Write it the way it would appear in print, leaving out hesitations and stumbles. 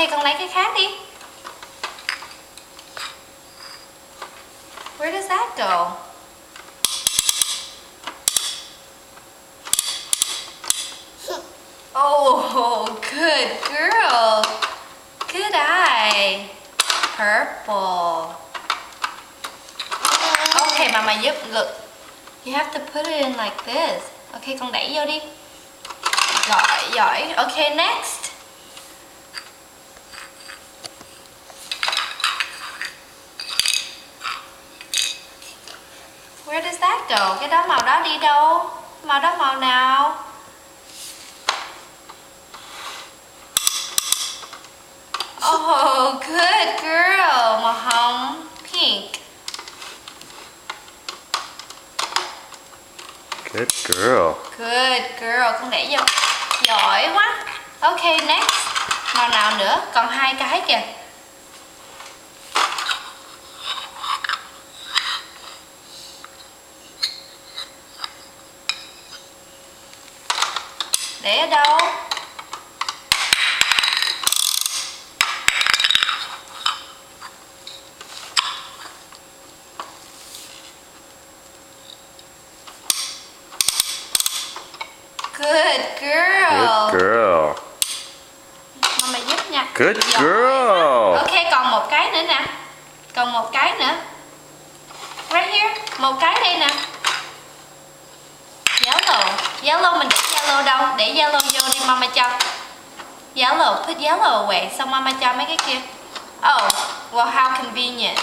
con lấy cái khác đi. Where does that go? Oh, good girl. Good eye. Purple. Okay, Mama giúp. Look. You have to put it in like this. Okay, con đẩy vô đi. Giỏi, giỏi. Okay, next. Where does that go? Cái đó màu đó đi đâu? Màu đó màu nào? Oh, good girl. Màu hồng, pink. Good girl. Good girl. Con đẩy vô. Giỏi quá. Okay, next. Màu nào nữa? Còn 2 cái kìa. Để ở đâu? Good girl. Good girl. Mama giúp nha. Good Giỏi. girl. Ok, còn một cái nữa nè. Còn một cái nữa. Right here. Một cái đây nè. Yellow. Yellow mình để yellow đâu? Để yellow vô đi Mama cho. Yellow. Put yellow away. Xong Mama cho mấy cái kia. Oh, well how convenient.